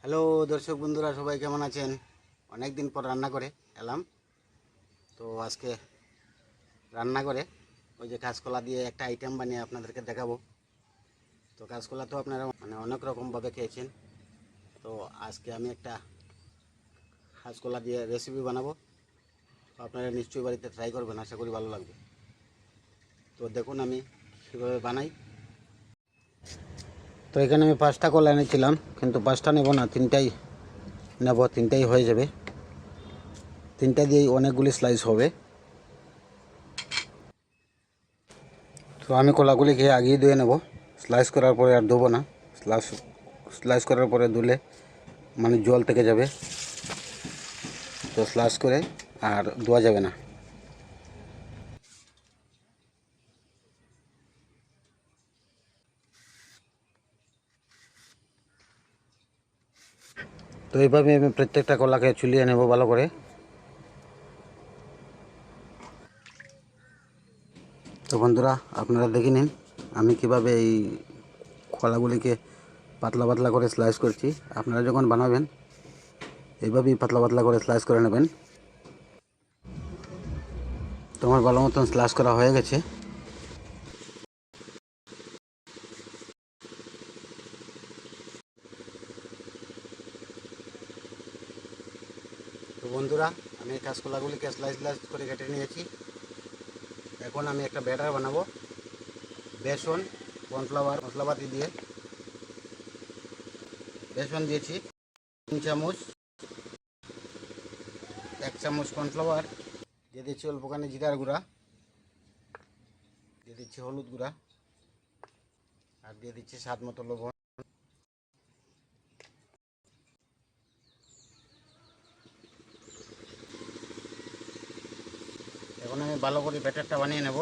Hello দর্শক বন্ধুরা, সবাই কেমন আছেন? অনেক দিন পর রান্না করে এলাম। তো আজকে রান্না করে ওই যে কাঁচকলা দিয়ে একটা আইটেম বানিয়ে আপনাদেরকে দেখাবো। তো কাঁচকলা তো আপনারা অনেক রকমভাবে খেয়েছেন। তো আজকে আমি একটা কাঁচকলা দিয়ে রেসিপি বানাবো। তো আপনারা নিশ্চয়ই বাড়িতে ট্রাই করবেন, আশা করি ভালো লাগবে। তো দেখুন আমি কীভাবে বানাই। তো এখানে আমি 5টা কলা এনেছিলাম, কিন্তু 5টা নেব না, 3টাই নেব। 3টাই হয়ে যাবে, 3টা দিয়েই অনেকগুলি স্লাইস হবে। তো আমি কলাগুলিকে আগেই ধুয়ে নেব। স্লাইস করার পরে আর ধোবো না। স্লাইস করার পরে ধুলে জল থেকে যাবে, তো স্লাইস করে আর ধোয়া যাবে না। তো এইভাবে আমি প্রত্যেকটা কলাকে চুলিয়ে নেব ভালো করে। তো বন্ধুরা, আপনারা দেখে নিন আমি কিভাবে এই কলাগুলিকে পাতলা পাতলা করে স্লাইস করছি। আপনারা যখন বানাবেন এইভাবেই পাতলা পাতলা করে স্লাইস করে নেবেন। তো আমার ভালো মতন স্লাইস করা হয়ে গেছে। তো বন্ধুরা, আমি এই কাঁচকলাগুলিকে স্লাইস স্লাইস করে কেটে নিয়েছি। এখন আমি একটা ব্যাটার বানাবো। বেসন, কর্নফ্লাওয়ার, মশলাপাতি দিয়ে বেসন দিয়েছি 3 চামচ, 1 চামচ কর্নফ্লাওয়ার দিয়ে দিচ্ছি, অল্পখানি জিরার গুঁড়া দিয়ে দিচ্ছি, হলুদ গুঁড়া আর দিয়ে দিচ্ছি স্বাদ মতো লবণ। এখন আমি ভালো করে ব্যাটারটা বানিয়ে নেব।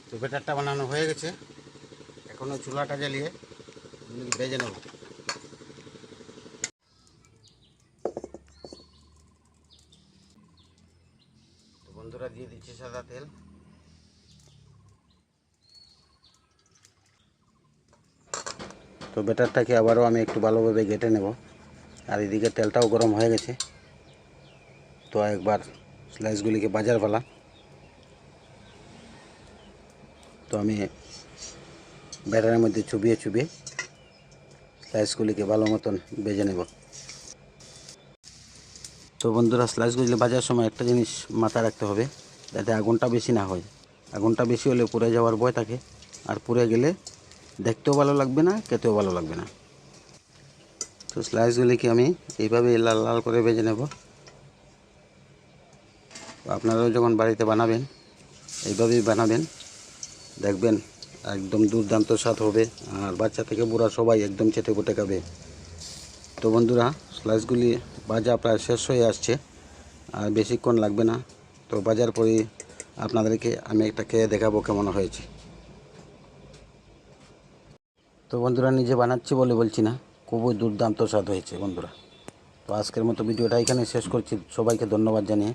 তো ব্যাটারটা বানানো হয়ে গেছে। এখন ওই চুলাটা জ্বালিয়ে ভেজে নেব। তো বন্ধুরা, দিয়ে দিচ্ছি সাদা তেল। তো ব্যাটারটাকে আবারও আমি একটু ভালোভাবে ঘেটে নেব। আর এদিকে তেলটাও গরম হয়ে গেছে। তো একবার স্লাইসগুলিকে বাজার পালা। তো আমি ব্যাটারের মধ্যে চুবিয়ে চুবিয়ে স্লাইসগুলিকে ভালো মতন ভেজে নেব। তো বন্ধুরা, স্লাইসগুলি ভাজার সময় একটা জিনিস মাথায় রাখতে হবে, যাতে আগুনটা বেশি না হয়। আগুনটা বেশি হলে পুড়ে যাওয়ার ভয় থাকে, আর পুড়ে গেলে দেখতেও ভালো লাগবে না, খেতেও ভালো লাগবে না। তো স্লাইসগুলিকে আমি এইভাবে লাল লাল করে ভেজে নেব। আপনারাও যখন বাড়িতে বানাবেন এইভাবেই বানাবেন, দেখবেন একদম দুর্দান্ত স্বাদ হবে। আর বাচ্চা থেকে বুড়া সবাই একদম চেটে পুটে খাবে। তো বন্ধুরা, স্লাইসগুলি ভাজা প্রায় শেষ হয়ে আসছে, আর বেশিক্ষণ লাগবে না। তো বাজার পরেই আপনাদেরকে আমি একটা খেয়ে দেখাবো কেমন হয়েছে। তো বন্ধুরা, নিজে বানাচ্ছি বলে বলছি না, খুবই দুর্দান্ত স্বাদ হয়েছে বন্ধুরা। তো আজকের মতো ভিডিওটা এখানে শেষ করছি। সবাইকে ধন্যবাদ জানিয়ে